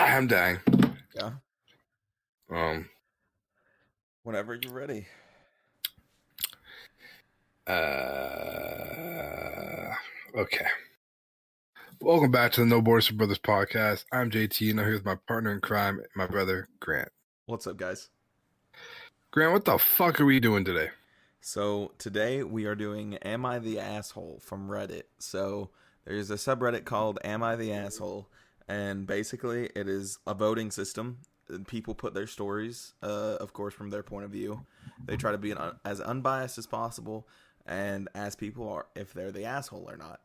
I'm dying. Yeah. Um. Whenever you're ready. Okay. Welcome back to the No Borders for Brothers podcast. I'm JT, and I'm here with my partner in crime, my brother Grant. What's up, guys? Grant, what the fuck are we doing today? So today we are doing Am I the Asshole from Reddit. So there's a subreddit called Am I the Asshole? And basically it is a voting system. People put their stories, of course, from their point of view. They try to be as unbiased as possible and ask people if they're the asshole or not.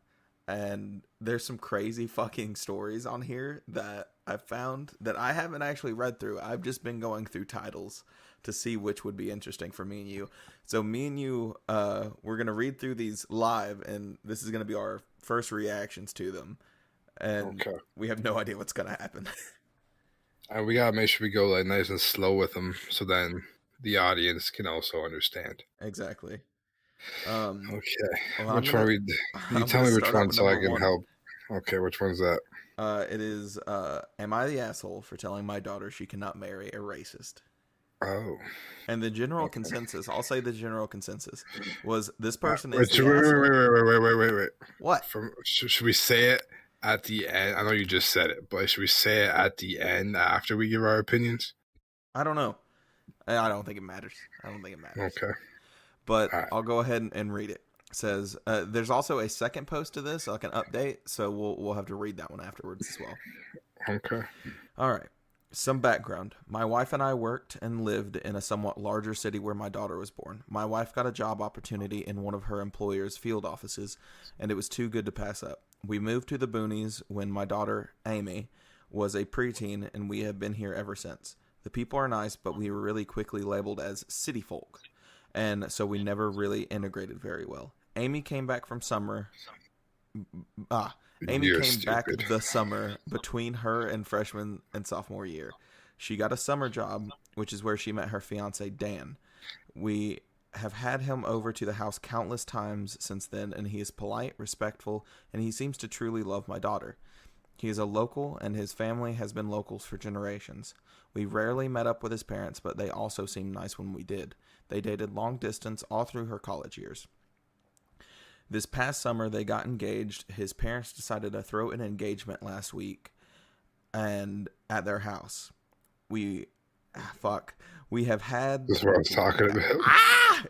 And there's some crazy fucking stories on here that I've found that I haven't actually read through. I've just been going through titles to see which would be interesting for me and you. So me and you, we're going to read through these live, and this is going to be our first reactions to them. And we have no idea what's going to happen. And we got to make sure we go like nice and slow with them so then the audience can also understand. Exactly. Okay. Well, which one? You tell me which one so I can help. Okay, which one's that? It is, am I the asshole for telling my daughter she cannot marry a racist? Oh. And the general consensus, I'll say the general consensus, was this person wait, is the asshole. Wait. What? Should we say it at the end? I know you just said it, but should we say it at the end after we give our opinions? I don't know. I don't think it matters. Okay. But right. I'll go ahead and read it. It says, there's also a second post to this, like an update, so we'll have to read that one afterwards as well. Okay. All right. Some background. My wife and I worked and lived in a somewhat larger city where my daughter was born. My wife got a job opportunity in one of her employer's field offices, and it was too good to pass up. We moved to the boonies when my daughter, Amy, was a preteen, and we have been here ever since. The people are nice, but we were really quickly labeled as city folk, and so we never really integrated very well. Amy came back from summer. Amy You're came stupid. back the summer between her and freshman and sophomore year. She got a summer job, which is where she met her fiance, Dan. We have had him over to the house countless times since then, and he is polite, respectful, and he seems to truly love my daughter. He is a local, and his family has been locals for generations. We rarely met up with his parents, but they also seemed nice when we did. They dated long distance all through her college years. This past summer, they got engaged. His parents decided to throw an engagement last week and at their house. We have had... This is what I was talking about.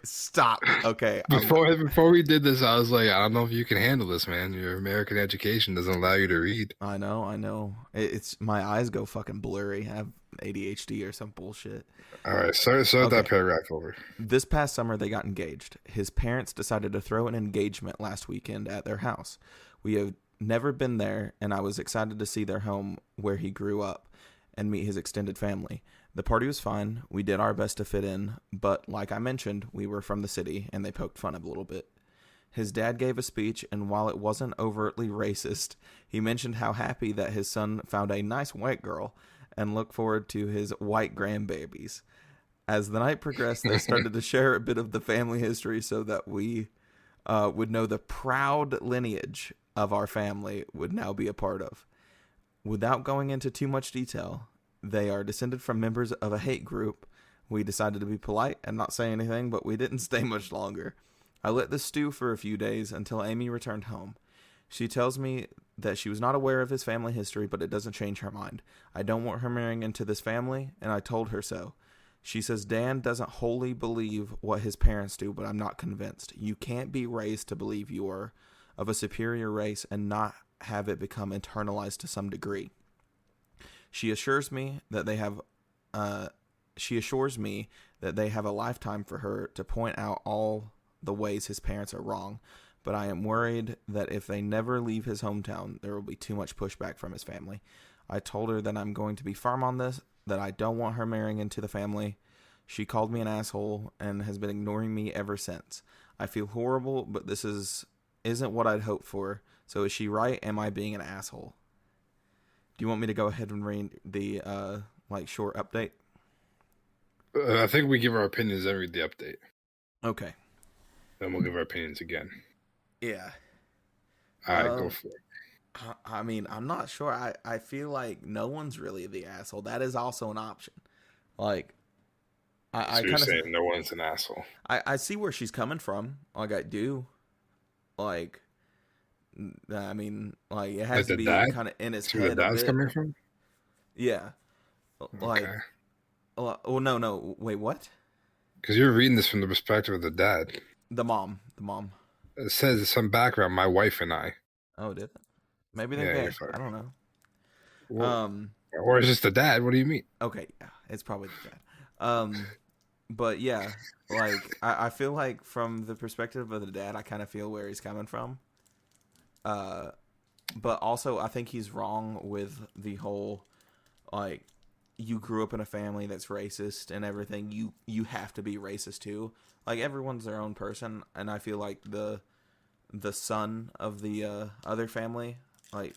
Stop. Okay. Before we did this, I was like, I don't know if you can handle this, man. Your American education doesn't allow you to read. I know. It's my eyes go fucking blurry. I have ADHD or some bullshit. All right, start that paragraph over. This past summer, they got engaged. His parents decided to throw an engagement last weekend at their house. We have never been there, and I was excited to see their home where he grew up and meet his extended family. The party was fine. We did our best to fit in, but like I mentioned, we were from the city, and they poked fun a little bit. His dad gave a speech, and while it wasn't overtly racist, he mentioned how happy that his son found a nice white girl and looked forward to his white grandbabies. As the night progressed, they started to share a bit of the family history so that we would know the proud lineage of our family would now be a part of. Without going into too much detail, they are descended from members of a hate group. We decided to be polite and not say anything, but we didn't stay much longer. I let this stew for a few days until Amy returned home. She tells me that she was not aware of his family history, but it doesn't change her mind. I don't want her marrying into this family, and I told her so. She says Dan doesn't wholly believe what his parents do, but I'm not convinced. You can't be raised to believe you are of a superior race and not have it become internalized to some degree. She assures me that they have a lifetime for her to point out all the ways his parents are wrong, but I am worried that if they never leave his hometown, there will be too much pushback from his family. I told her that I'm going to be firm on this, that I don't want her marrying into the family. She called me an asshole and has been ignoring me ever since. I feel horrible, but this isn't what I'd hoped for. So is she right? Am I being an asshole? Do you want me to go ahead and read the short update? I think we give our opinions and read the update. Okay. Then we'll give our opinions again. Yeah. All right, go for it. I mean, I'm not sure. I feel like no one's really the asshole. That is also an option. Like, I So you're kind of, saying no one's an asshole. I see where she's coming from. Like, I do. Like, I mean, like, it has Like to the be dad? kind of in his See where the head a dad's bit. coming from? Yeah. Like, Okay. oh, no. Wait, what? Because you're reading this from the perspective of the dad. The mom. The mom. It says some background, my wife and I. Oh, did it? Maybe they're Yeah, you're gay. fine. I don't know. Well, or is this the dad? What do you mean? Okay, yeah, it's probably the dad. But yeah, like I feel like from the perspective of the dad, I kind of feel where he's coming from. But also I think he's wrong with the whole like you grew up in a family that's racist and everything. You have to be racist too. Like everyone's their own person, and I feel like the son of the other family, like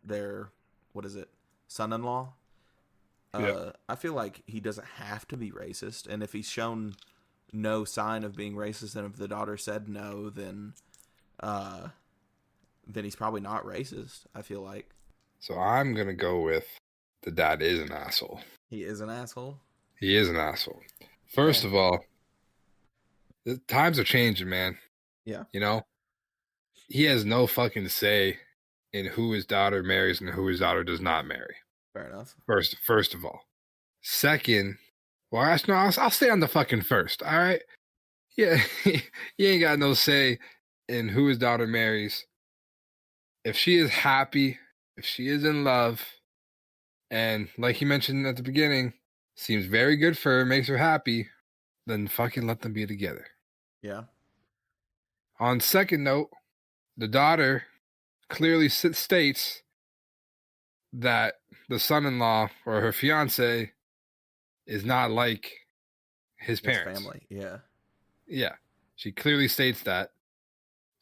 their what is it, son-in-law. Yeah. I feel like he doesn't have to be racist, and if he's shown no sign of being racist, and if the daughter said no, uh, then he's probably not racist. I feel like So I'm going to go with the dad is an asshole. he is an asshole. He is an asshole. First of all, the times are changing, man. Yeah, You know, he has no fucking say in who his daughter marries and who his daughter does not marry. fair enough. First of all. Second, well, actually, no, I'll stay on the fucking first. All right. Yeah, he ain't got no say in who his daughter marries. If she is happy, if she is in love, and like he mentioned at the beginning, seems very good for her, makes her happy, then fucking let them be together. Yeah, On second note, the daughter clearly states that the son-in-law or her fiance is not like his parents. family. Yeah, Yeah, she clearly states that.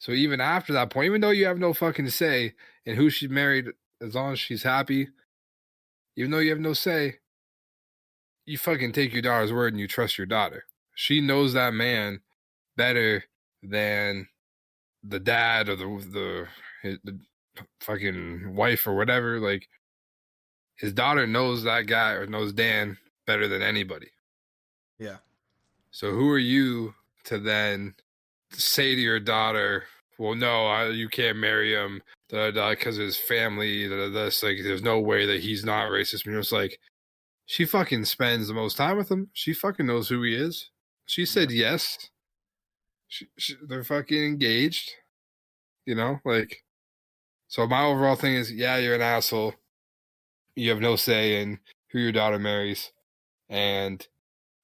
So even after that point, even though you have no fucking say in who she married, as long as she's happy, even though you have no say, you fucking take your daughter's word and you trust your daughter. She knows that man better than the dad or the fucking wife or whatever. Like his daughter knows that guy or knows Dan better than anybody. yeah, So who are you to then say to your daughter, well, no, you can't marry him because his family, this, like, there's no way that he's not racist. And it's like, she fucking spends the most time with him. She fucking knows who he is. She said yes. They're fucking engaged. You know, like, so my overall thing is, yeah, you're an asshole. You have no say in who your daughter marries. And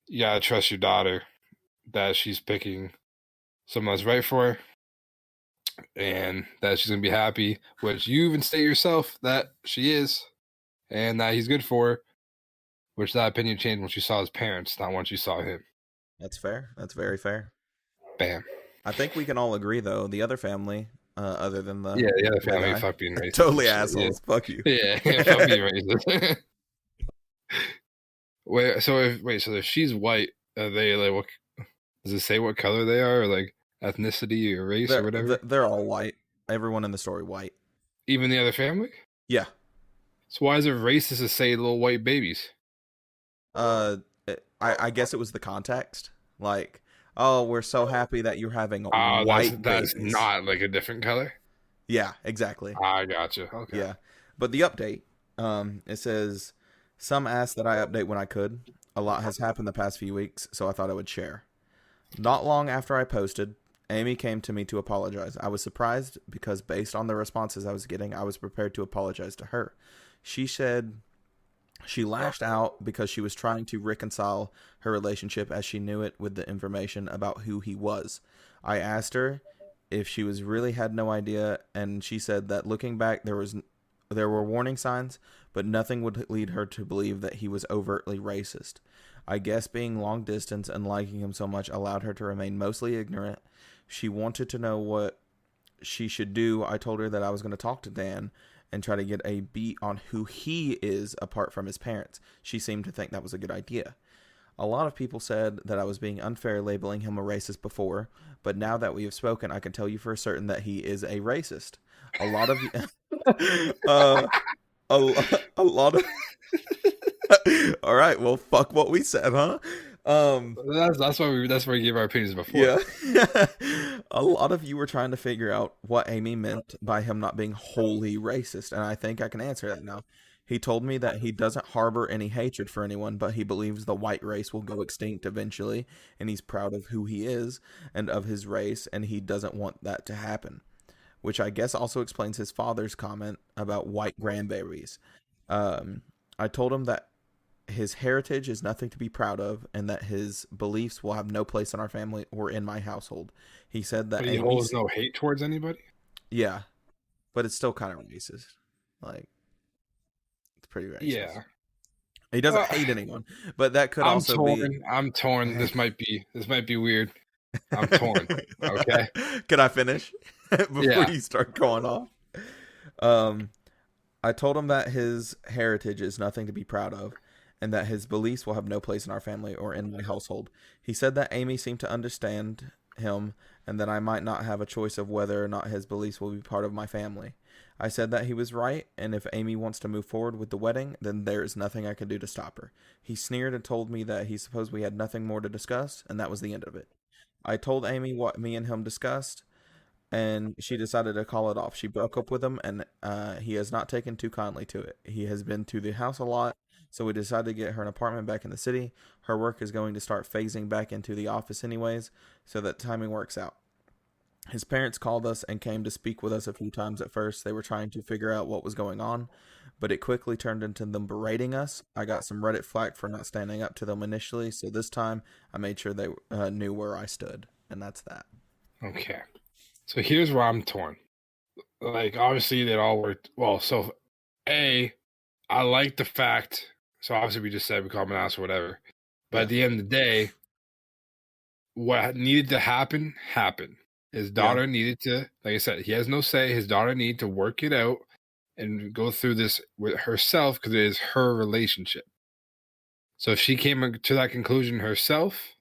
you gotta trust your daughter that she's picking someone that's right for her and that she's gonna be happy, which you even state yourself that she is, and that he's good for her, which that opinion changed when she saw his parents, not once you saw him. that's fair. That's very fair. Bam. I think we can all agree, though, the other family, other than the Yeah, the other white family guy, fuck being racist. totally assholes. Fuck you. Yeah, fuck being racist. So if she's white, are they like what? Does it say what color they are, or like ethnicity or race or whatever? They're all white. Everyone in the story white. Even the other family? Yeah. So why is it racist to say little white babies? I guess it was the context. Like, oh, we're so happy that you're having Oh, white that's babies. not like a different color. Yeah, exactly. I gotcha. Okay. Yeah, but the update, it says some asked that I update when I could. A lot has happened the past few weeks, so I thought I would share. Not long after I posted, Amy came to me to apologize. I was surprised because based on the responses I was getting, I was prepared to apologize to her. She said she lashed out because she was trying to reconcile her relationship as she knew it with the information about who he was. I asked her if she was really had no idea, and she said that looking back there were warning signs, but nothing would lead her to believe that he was overtly racist. I guess being long distance and liking him so much allowed her to remain mostly ignorant. She wanted to know what she should do. I told her that I was going to talk to Dan and try to get a beat on who he is apart from his parents. She seemed to think that was a good idea. A lot of people said that I was being unfair labeling him a racist before, but now that we have spoken, I can tell you for certain that he is a racist. A lot of uh, a lot of. All right, well, fuck what we said, huh? That's why we gave our opinions before. Yeah. A lot of you were trying to figure out what Amy meant by him not being wholly racist, and I think I can answer that now. He told me that he doesn't harbor any hatred for anyone, but he believes the white race will go extinct eventually, and he's proud of who he is and of his race, and he doesn't want that to happen. Which I guess also explains his father's comment about white grandbabies. Um, I told him that his heritage is nothing to be proud of and that his beliefs will have no place in our family or in my household. He said that But he holds no hate towards anybody. yeah, but it's still kind of racist. Like, it's pretty racist. Yeah. He doesn't hate anyone, but that could also torn. be. I'm torn. This might be weird. I'm torn. Okay. Can I finish before Yeah. you start going off? Um, I told him that his heritage is nothing to be proud of and that his beliefs will have no place in our family or in my household. He said that Amy seemed to understand him and that I might not have a choice of whether or not his beliefs will be part of my family. I said that he was right, and if Amy wants to move forward with the wedding, then there is nothing I can do to stop her. He sneered and told me that he supposed we had nothing more to discuss, and that was the end of it. I told Amy what me and him discussed, and she decided to call it off. She broke up with him, and he has not taken too kindly to it. He has been to the house a lot, so we decided to get her an apartment back in the city. Her work is going to start phasing back into the office anyways, so that timing works out. His parents called us and came to speak with us a few times at first. They were trying to figure out what was going on, but it quickly turned into them berating us. I got some Reddit flack for not standing up to them initially, so this time I made sure they knew where I stood, and that's that. Okay. So here's where I'm torn. Like, obviously, they all worked well. So, I like the fact. So, obviously, we just said we call him an ass or whatever. But at the end of the day, what needed to happen happened. His daughter needed to, like I said, he has no say. His daughter needed to work it out and go through this with herself because it is her relationship. So, if she came to that conclusion herself,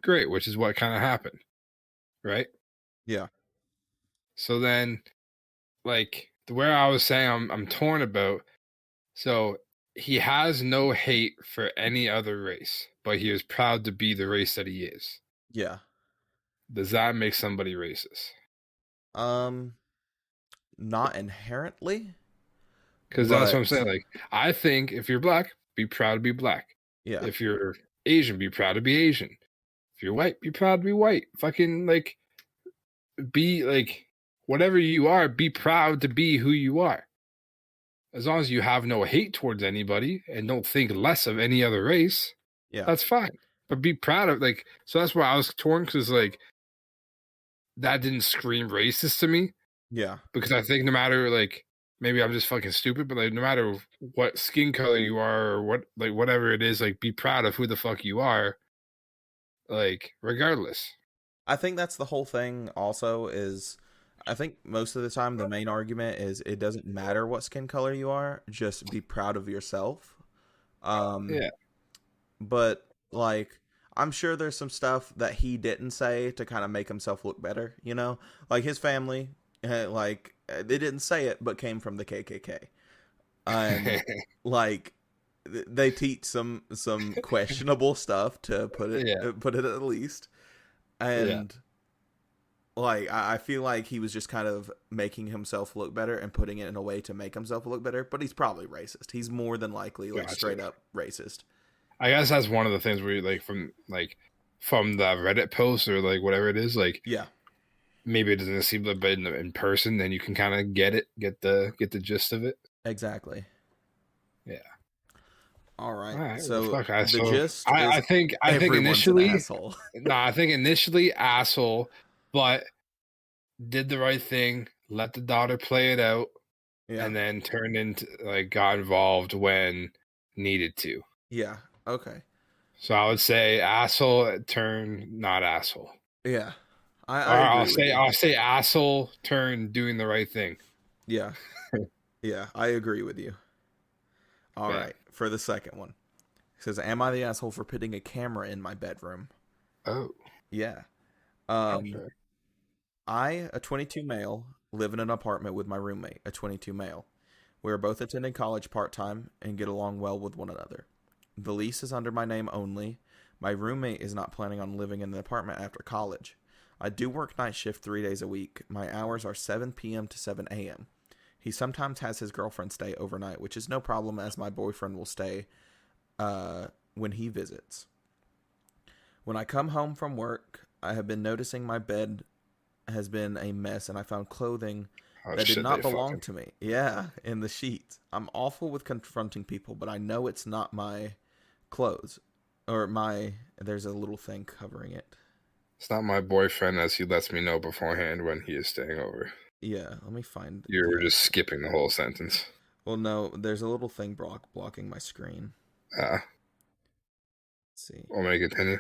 great, which is what kind of happened. Right? Yeah. So then, like where I was saying, I'm torn about. So he has no hate for any other race, but he is proud to be the race that he is. Yeah. Does that make somebody racist? Not inherently. Because that's what I'm saying. Like, I think if you're black, be proud to be black. Yeah. If you're Asian, be proud to be Asian. If you're white, be proud to be white. Fucking like, be like. Whatever you are, be proud to be who you are. As long as you have no hate towards anybody and don't think less of any other race, that's fine. But be proud of, like, so that's why I was torn, because, like, that didn't scream racist to me. Yeah. Because I think no matter, like, maybe I'm just fucking stupid, but, like, no matter what skin color you are or what, like, whatever it is, like, be proud of who the fuck you are, like, regardless. I think that's the whole thing also is... I think most of the time the main argument is it doesn't matter what skin color you are, just be proud of yourself. Yeah. But, like, I'm sure there's some stuff that he didn't say to kind of make himself look better, you know? Like, his family, like, they didn't say it, but came from the KKK. And, like, they teach some questionable stuff, to put it at least. And... like, I feel like he was just kind of making himself look better and putting it in a way to make himself look better, but he's probably racist. He's more than likely, like, straight up racist. I guess that's one of the things where, like, from the Reddit post or, like, whatever it is, like, maybe it doesn't seem like, but in person, then you can kind of get the gist of it. Exactly. Yeah. All right. Well, so fuck, the gist I think initially, I think initially asshole, but did the right thing, let the daughter play it out, and then turned into, like, got involved when needed to. Yeah. Okay. So I would say asshole turn not asshole. Yeah. I'll say asshole turn doing the right thing. Yeah. Yeah, I agree with you. All right. For the second one. It says, am I the asshole for putting a camera in my bedroom? Oh. Yeah. Okay. I, a 22 male, live in an apartment with my roommate, a 22 male. We are both attending college part-time and get along well with one another. The lease is under my name only. My roommate is not planning on living in the apartment after college. I do work night shift 3 days a week. My hours are 7 p.m. to 7 a.m. He sometimes has his girlfriend stay overnight, which is no problem as my boyfriend will stay when he visits. When I come home from work, I have been noticing my bed has been a mess and I found clothing that did not belong to me. Yeah, in the sheets. I'm awful with confronting people, but I know it's not my clothes. Or there's a little thing covering it. It's not my boyfriend, as he lets me know beforehand when he is staying over. Yeah, let me find. You were just skipping the whole sentence. Well, no, there's a little thing blocking my screen. Let's see. Want me to continue?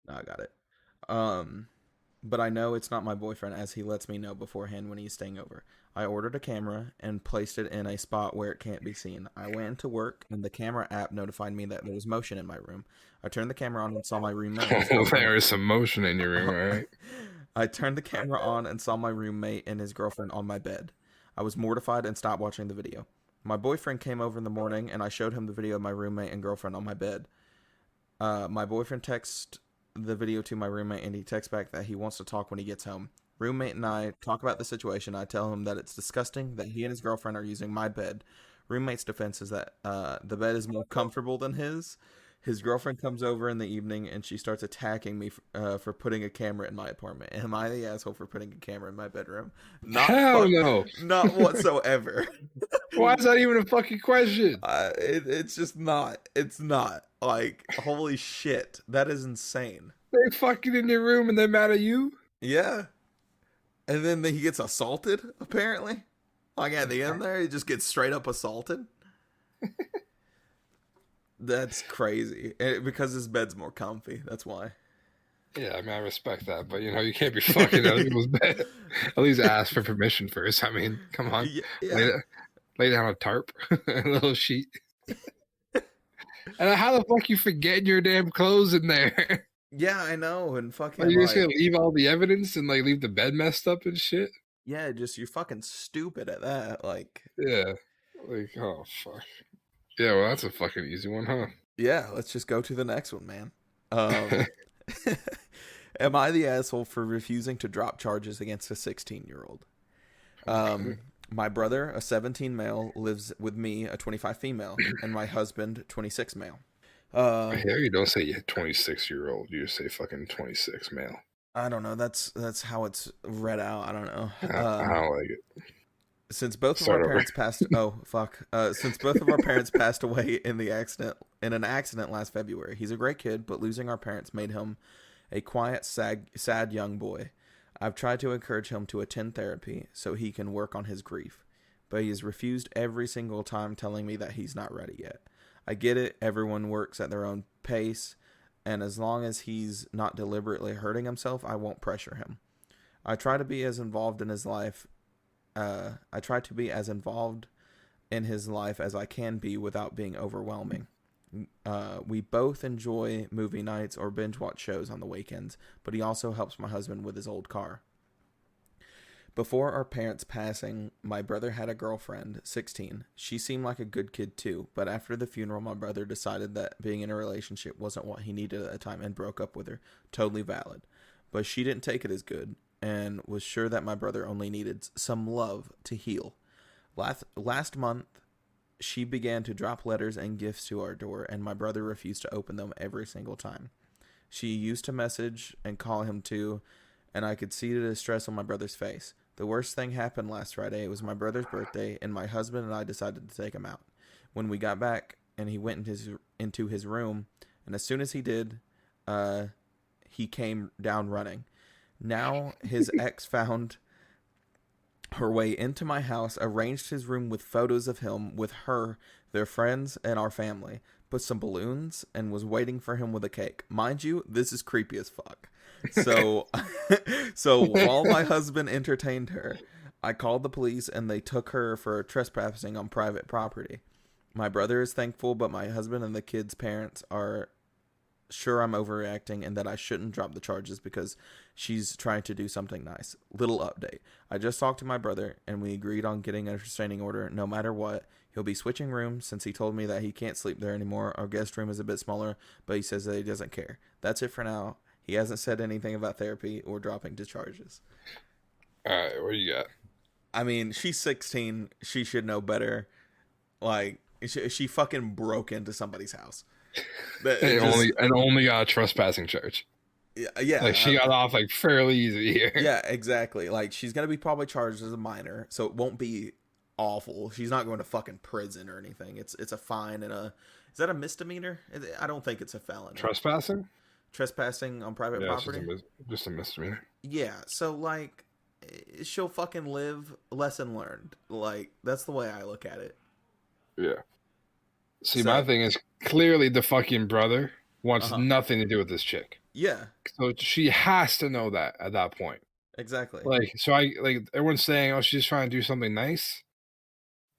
No, I got it. But I know it's not my boyfriend, as he lets me know beforehand when he's staying over. I ordered a camera and placed it in a spot where it can't be seen. I went into work, and the camera app notified me that there was motion in my room. I turned the camera on and saw my roommate. Oh, there is some motion in your room, all right? I turned the camera on and saw my roommate and his girlfriend on my bed. I was mortified and stopped watching the video. My boyfriend came over in the morning, and I showed him the video of my roommate and girlfriend on my bed. My boyfriend texted the video to my roommate, and he texts back that he wants to talk when he gets home. Roommate and I talk about the situation. I tell him that it's disgusting that he and his girlfriend are using my bed. Roommate's defense is that the bed is more comfortable than his. His girlfriend comes over in the evening, and she starts attacking me for putting a camera in my apartment. Am I the asshole for putting a camera in my bedroom? Hell no. Not whatsoever. Why is that even a fucking question? It's just not. It's not. Like, holy shit. That is insane. They fucking in your room and they're mad at you? Yeah. And then he gets assaulted, apparently. Like, at the end there, he just gets straight up assaulted. That's crazy. Because his bed's more comfy. That's why. Yeah, I mean, I respect that. But, you can't be fucking other people's bed. At least ask for permission first. I mean, come on. Yeah. Lay down a tarp. A little sheet. And how the fuck you forgetting your damn clothes in there? Yeah, I know. And fucking. Are you just gonna leave all the evidence and leave the bed messed up and shit? Yeah, just you're fucking stupid at that. Yeah. Oh fuck. Yeah, well that's a fucking easy one, huh? Yeah, let's just go to the next one, man. Am I the asshole for refusing to drop charges against a 16-year-old? My brother, a 17 male, lives with me, a 25 female, and my husband, 26 male. Here you don't say 26-year-old. You just say fucking 26 male. I don't know. That's how it's read out. I don't know. I don't like it. Since both of our parents passed. Oh fuck. Since both of our parents passed away in an accident last February. He's a great kid, but losing our parents made him a quiet, sad young boy. I've tried to encourage him to attend therapy so he can work on his grief, but he has refused every single time, telling me that he's not ready yet. I get it, everyone works at their own pace, and as long as he's not deliberately hurting himself, I won't pressure him. I try to be as involved in his life as I can be without being overwhelming. We both enjoy movie nights or binge watch shows on the weekends, but he also helps my husband with his old car. Before our parents' passing, my brother had a girlfriend, 16. She seemed like a good kid too, but after the funeral, my brother decided that being in a relationship wasn't what he needed at the time and broke up with her. Totally valid. But she didn't take it as good and was sure that my brother only needed some love to heal. Last month, she began to drop letters and gifts to our door, and my brother refused to open them every single time. She used to message and call him too, and I could see the distress on my brother's face. The worst thing happened last Friday. It was my brother's birthday, and my husband and I decided to take him out. When we got back, and he went into his room, and as soon as he did, he came down running. Now his ex found her way into my house, arranged his room with photos of him with her, their friends, and our family, put some balloons, and was waiting for him with a cake. Mind you, this is creepy as fuck. So while my husband entertained her, I called the police, and they took her for trespassing on private property. My brother is thankful, but my husband and the kids' parents are sure I'm overreacting and that I shouldn't drop the charges because she's trying to do something nice. Little update. I just talked to my brother and we agreed on getting a restraining order no matter what. He'll be switching rooms since he told me that he can't sleep there anymore. Our guest room is a bit smaller, but he says that he doesn't care. That's it for now. He hasn't said anything about therapy or dropping the charges. All right, what do you got? I mean, she's 16. She should know better. Like, she fucking broke into somebody's house. And only got a trespassing charge. Yeah. Like, she got off, like, fairly easy here. Yeah, exactly. Like, she's going to be probably charged as a minor, so it won't be awful. She's not going to fucking prison or anything. It's a fine and a... Is that a misdemeanor? I don't think it's a felony. Trespassing? Trespassing on private property? Just a misdemeanor. Yeah, so, like, she'll fucking live lesson learned. Like, that's the way I look at it. Yeah. See, my thing is, clearly the fucking brother wants nothing to do with this chick. Yeah. So she has to know that at that point. Exactly. Like, so everyone's saying, oh, she's trying to do something nice.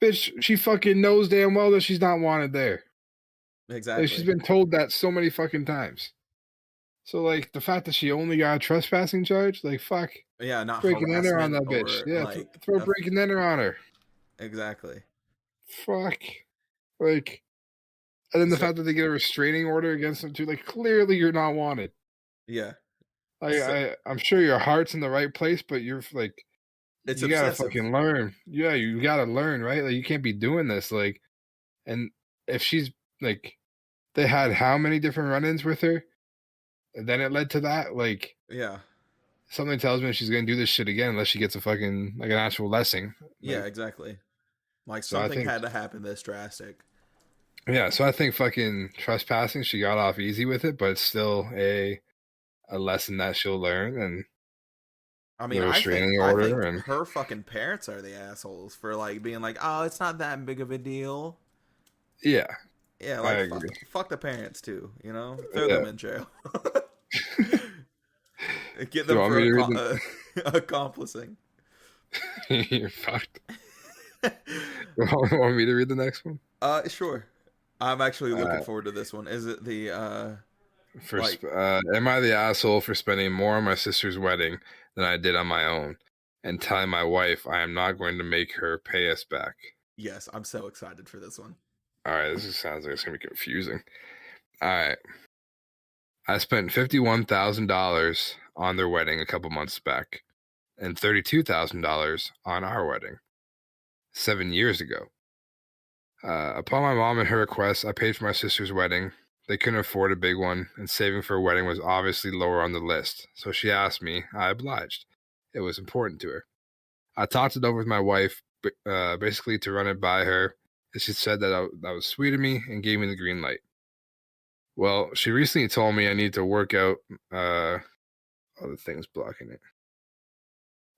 Bitch, she fucking knows damn well that she's not wanted there. Exactly. Like, she's been told that so many fucking times. So, like, the fact that she only got a trespassing charge, like, fuck. Yeah, not breaking and enter on that bitch. Yeah, like, throw breaking and enter on her. Exactly. Fuck. Like, and then the fact that they get a restraining order against them too, like, clearly you're not wanted. Yeah. I'm sure your heart's in the right place, but you're like, you gotta fucking learn. Yeah, you gotta learn, right? Like, you can't be doing this. Like, and if she's like, they had how many different run-ins with her, and then it led to that. Like, yeah, something tells me she's gonna do this shit again unless she gets a fucking like an actual lesson. Yeah, exactly. Like, something had to happen this drastic. Yeah, so I think fucking trespassing, she got off easy with it, but it's still a lesson that she'll learn. And I mean, I think her fucking parents are the assholes for like being like, oh, it's not that big of a deal. Yeah. Yeah, like fuck the parents too, you know? Throw them in jail. Get them for accomplishing. You're fucked. Want me to read the next one? Sure. I'm actually looking forward to this one. Is it the am I the asshole for spending more on my sister's wedding than I did on my own, and telling my wife I am not going to make her pay us back? Yes, I'm so excited for this one. All right, this sounds like it's gonna be confusing. All right, I spent $51,000 on their wedding a couple months back, and $32,000 on our wedding 7 years ago. Upon my mom and her request, I paid for my sister's wedding. They couldn't afford a big one, and saving for a wedding was obviously lower on the list. So she asked me. I obliged. It was important to her. I talked it over with my wife, basically to run it by her. And she said that was sweet of me and gave me the green light. Well, she recently told me I need to work out. The thing's blocking it.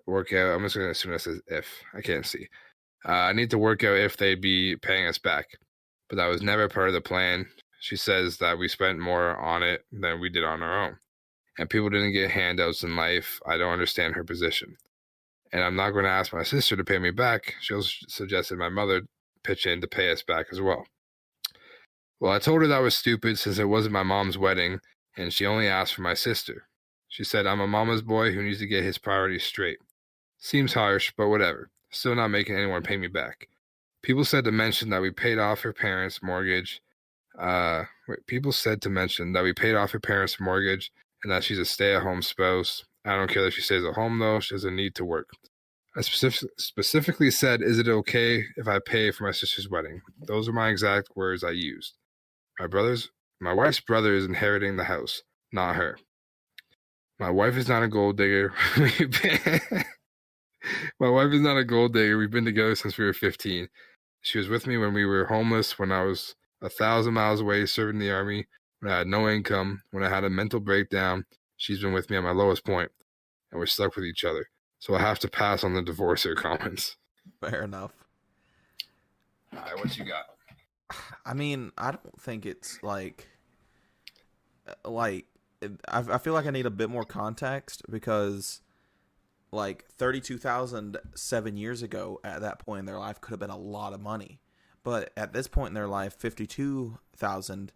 Work out. I'm just going to assume that says if. I can't see. I need to work out if they'd be paying us back. But that was never part of the plan. She says that we spent more on it than we did on our own. And people didn't get handouts in life. I don't understand her position. And I'm not going to ask my sister to pay me back. She also suggested my mother pitch in to pay us back as well. Well, I told her that was stupid since it wasn't my mom's wedding, and she only asked for my sister. She said I'm a mama's boy who needs to get his priorities straight. Seems harsh, but whatever. Still not making anyone pay me back. People said to mention that we paid off her parents' mortgage. People said to mention that we paid off her parents' mortgage and that she's a stay-at-home spouse. I don't care that she stays at home, though. She doesn't need to work. I specifically said, is it okay if I pay for my sister's wedding? Those are my exact words I used. My wife's brother is inheriting the house, not her. My wife is not a gold digger. My wife is not a gold digger. We've been together since we were 15. She was with me when we were homeless, when I was 1,000 miles away serving the Army, when I had no income, when I had a mental breakdown. She's been with me at my lowest point, and we're stuck with each other. So I have to pass on the divorcer comments. Fair enough. All right, what you got? I mean, I don't think it's I feel like I need a bit more context because, like, 32,000 7 years ago at that point in their life could have been a lot of money. But at this point in their life, 52,000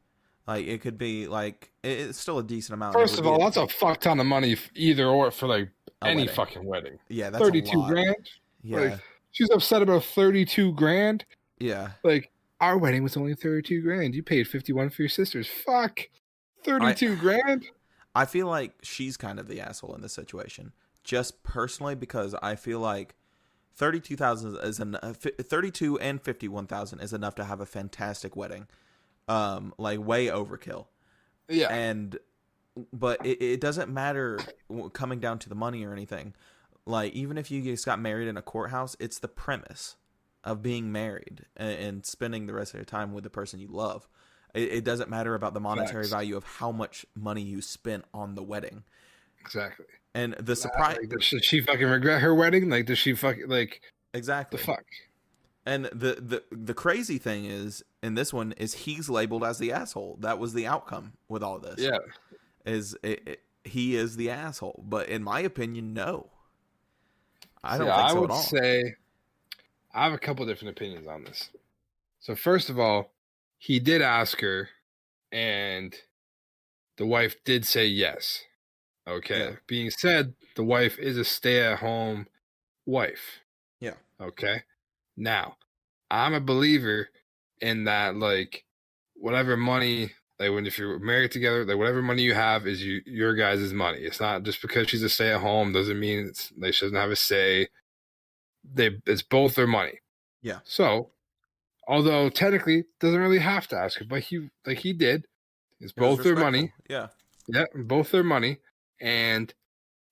Like it could be like it's still a decent amount. And it First would of be all, that's a fuck ton of money either or for like a any wedding. fucking wedding. Yeah, that's a 32 lot. grand? Like Yeah, she's upset about 32 grand? yeah. Like our wedding was only 32 grand. You paid 51 for your sisters. Fuck. I 32 grand? I feel like she's kind of the asshole in this situation, just personally because I feel like 32,000 is 32 and 51,000 is enough to have a fantastic wedding. Like way overkill. Yeah. And but it doesn't matter coming down to the money or anything. Like even if you just got married in a courthouse, it's the premise of being married and spending the rest of your time with the person you love. It doesn't matter about the monetary Facts. value of how much money you spent on the wedding. Exactly. And the surprise, Like, does she fucking regret her wedding? Like, does she fucking, like, exactly. the fuck? And the crazy thing is in this one is he's labeled as the asshole. That was the outcome with all this. Yeah. He is the asshole. But in my opinion, no, I don't Yeah, think I so would at all. say I have a couple different opinions on this. So first of all, he did ask her, and the wife did say yes. Okay. Yeah. Being said, the wife is a stay-at-home wife. Yeah. Okay. Now, I'm a believer in that, like, whatever money, like, if you're married together, like, whatever money you have is your guys' money. It's not just because she's a stay-at-home doesn't mean like she doesn't have a say. It's both their money. Yeah. So, although technically doesn't really have to ask her, but he did. It's It was both their money. respectful. Yeah. Yeah, both their money, and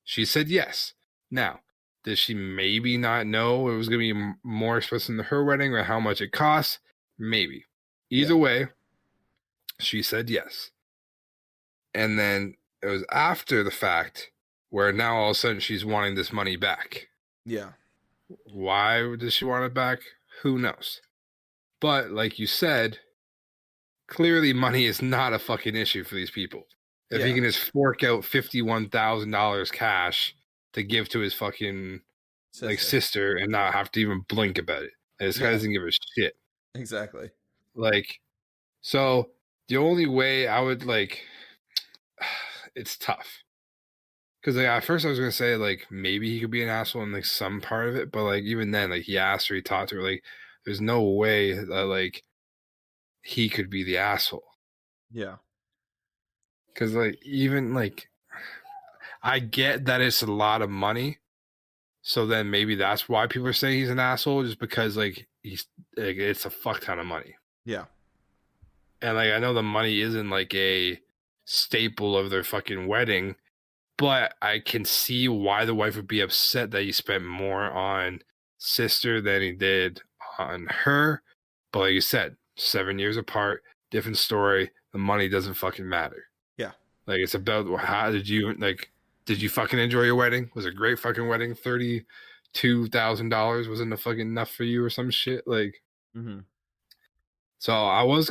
she said yes. Now, did she maybe not know it was going to be more expensive than her wedding or how much it costs? Maybe. Either way, she said yes. And then it was after the fact where now all of a sudden she's wanting this money back. Yeah. Why does she want it back? Who knows? But like you said, clearly money is not a fucking issue for these people. If he can just fork out $51,000 cash to give to his fucking sister and not have to even blink about it. And this guy doesn't give a shit. Exactly. Like, so the only way I would it's tough. Because like at first I was gonna say like maybe he could be an asshole in like some part of it, but like even then, like he asked her, he talked to her, like there's no way that like he could be the asshole. Yeah. Because like even like I get that it's a lot of money, so then maybe that's why people are saying he's an asshole, just because like he's like it's a fuck ton of money. Yeah. And like I know the money isn't like a staple of their fucking wedding, but I can see why the wife would be upset that he spent more on sister than he did on her. But like you said, 7 years apart, different story. The money doesn't fucking matter. Yeah. Like it's about how did you fucking enjoy your wedding? Was it a great fucking wedding? $32,000 wasn't fucking enough for you or some shit? Like So I was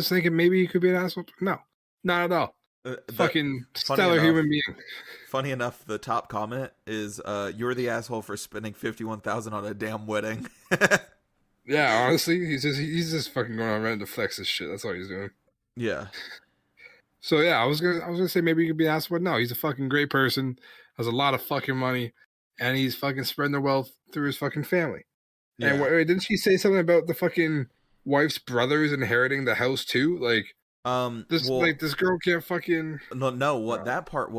thinking maybe he could be an asshole. No, not at all. Fucking stellar human being. Funny enough, the top comment is you're the asshole for spending 51,000 on a damn wedding. Yeah, honestly, he's just fucking going around to flex this shit. That's all he's doing. Yeah. So yeah, I was gonna say maybe he could be an asshole, but no, he's a fucking great person, has a lot of fucking money, and he's fucking spreading the wealth through his fucking family. Yeah. And wait, didn't she say something about the fucking wife's brothers inheriting the house too? Like, this girl can't fucking no. What that part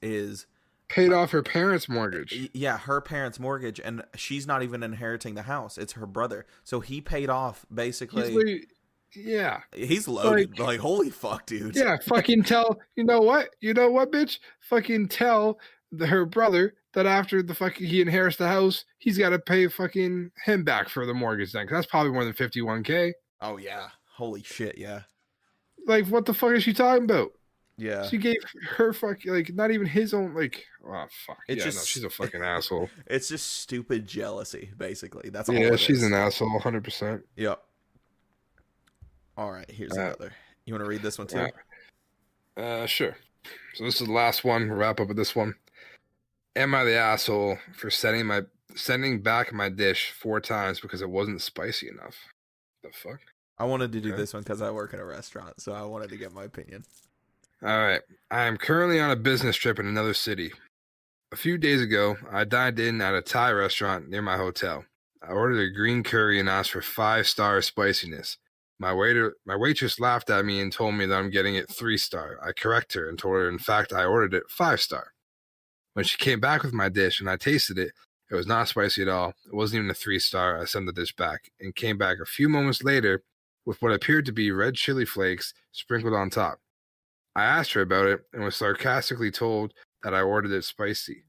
is paid off her parents' mortgage. Yeah, her parents' mortgage, and she's not even inheriting the house. It's her brother, so he paid off basically. He's loaded. Like holy fuck, dude. Yeah, fucking tell. You know what, bitch? Fucking tell her brother that after the fucking he inherits the house, he's got to pay fucking him back for the mortgage then, because that's probably more than $51,000. Oh yeah, holy shit, yeah. Like what the fuck is she talking about? Yeah, she gave her fucking like not even his own like. Oh fuck. It's she's a fucking asshole. It's just stupid jealousy, basically. That's all. Yeah, she's an asshole, 100%. Yep. All right, here's another. You want to read this one too? Sure. So this is the last one. We'll wrap up with this one. Am I the asshole for sending back my dish 4 times because it wasn't spicy enough? The fuck? I wanted to do Okay. this one because I work in a restaurant, so I wanted to get my opinion. All right. I am currently on a business trip in another city. A few days ago, I dined in at a Thai restaurant near my hotel. I ordered a green curry and asked for 5-star spiciness. My waitress laughed at me and told me that I'm getting it 3-star. I correct her and told her, in fact, I ordered it 5-star. When she came back with my dish and I tasted it, it was not spicy at all. It wasn't even a 3-star. I sent the dish back and came back a few moments later with what appeared to be red chili flakes sprinkled on top. I asked her about it and was sarcastically told that I ordered it spicy.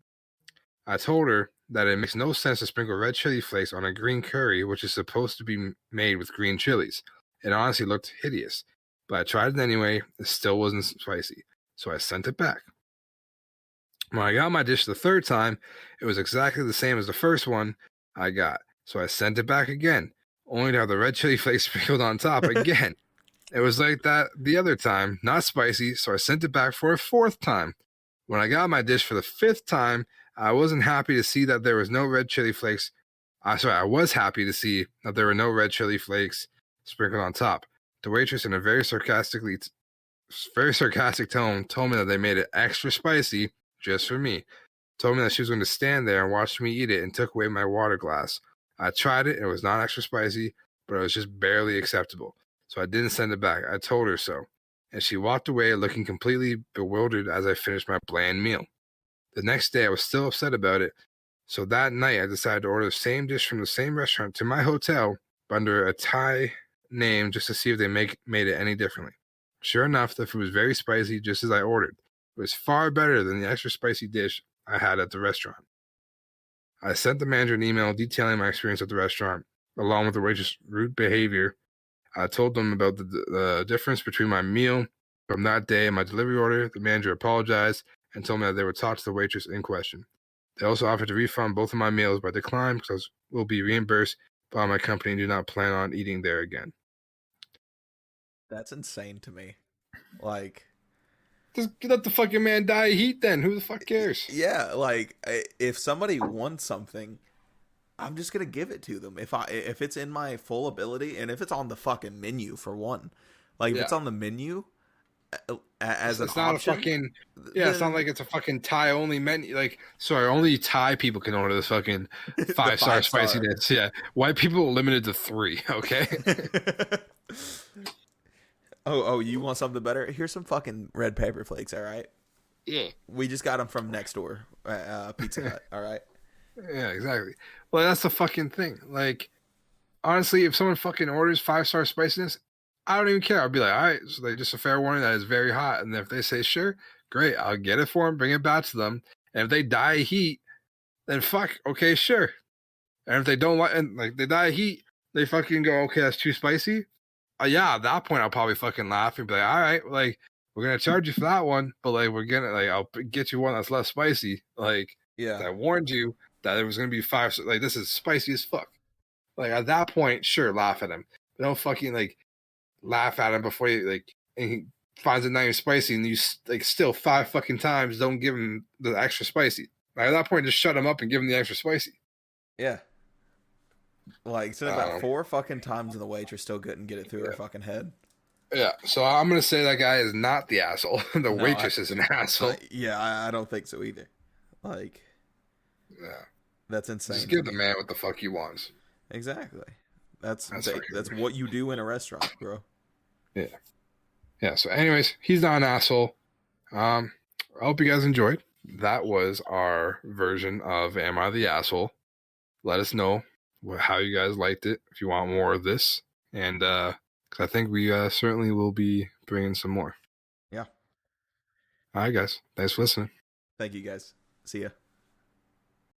I told her that it makes no sense to sprinkle red chili flakes on a green curry, which is supposed to be made with green chilies. It honestly looked hideous, but I tried it anyway. It still wasn't spicy, so I sent it back. When I got my dish the third time, it was exactly the same as the first one I got, so I sent it back again, only to have the red chili flakes sprinkled on top again. It was like that the other time, not spicy, so I sent it back for a fourth time. When I got my dish for the fifth time, I wasn't happy to see that there was no red chili flakes. I was happy to see that there were no red chili flakes sprinkled on top. The waitress, in a very sarcastic tone, told me that they made it extra spicy just for me. Told me that she was going to stand there and watch me eat it and took away my water glass. I tried it. It was not extra spicy, but it was just barely acceptable. So I didn't send it back. I told her so. And she walked away looking completely bewildered as I finished my bland meal. The next day, I was still upset about it. So that night, I decided to order the same dish from the same restaurant to my hotel, but under a Thai name just to see if they made it any differently. Sure enough, the food was very spicy, just as I ordered. It was far better than the extra spicy dish I had at the restaurant. I sent the manager an email detailing my experience at the restaurant, along with the waitress' rude behavior. I told them about the difference between my meal from that day and my delivery order. The manager apologized and told me that they would talk to the waitress in question. They also offered to refund both of my meals, but I declined because I will be reimbursed by my company and do not plan on eating there again. That's insane to me. Like, Just let the fucking man die of heat then. Who the fuck cares? yeah, like if somebody wants something, I'm just gonna give it to them if it's in my full ability and if it's on the fucking menu for one. Like if Yeah. it's on the menu as an It's not option, a fucking it's not then like it's a fucking Thai only menu. Like, sorry, only Thai people can order this fucking the 5-star 5-star. spiciness. Yeah, white people limited to 3. Okay. Oh, you want something better? Here's some fucking red pepper flakes. All right, Yeah. we just got them from next door, Pizza Hut. All right. Yeah, exactly. Well, that's the fucking thing. Like, honestly, if someone fucking orders 5-star spiciness, I don't even care. I'll be like, all right, so like just a fair warning that is very hot. And if they say sure, great, I'll get it for them, bring it back to them. And if they die of heat, then fuck, okay, sure. And if they don't like, and like they die of heat, they fucking go, okay, that's too spicy. Yeah, at that point, I'll probably fucking laugh and be like, all right, like we're gonna charge you for that one, but like we're gonna like I'll get you one that's less spicy. Like Yeah. I warned you that it was gonna be 5. Like this is spicy as fuck. Like at that point, sure, laugh at him. But don't fucking like laugh at him before you like and he finds it not even spicy and you like still 5 fucking times don't give him the extra spicy. Like at that point, just shut him up and give him the extra spicy. Yeah. Like said about Um, 4 fucking times and the waitress still couldn't get it through her fucking head. yeah, so I'm gonna say that guy is not the asshole. The No, waitress is an asshole. I don't think so either. Like Yeah, that's insane. just give the man what the fuck he wants. Exactly. That's fucking that's weird. what you do in a restaurant, bro. Yeah. So, anyways, he's not an asshole. I hope you guys enjoyed. That was our version of "Am I the Asshole?" Let us know how you guys liked it. If you want more of this, and because I think we certainly will be bringing some more. Yeah. All right, guys. Thanks for listening. Thank you guys. See ya.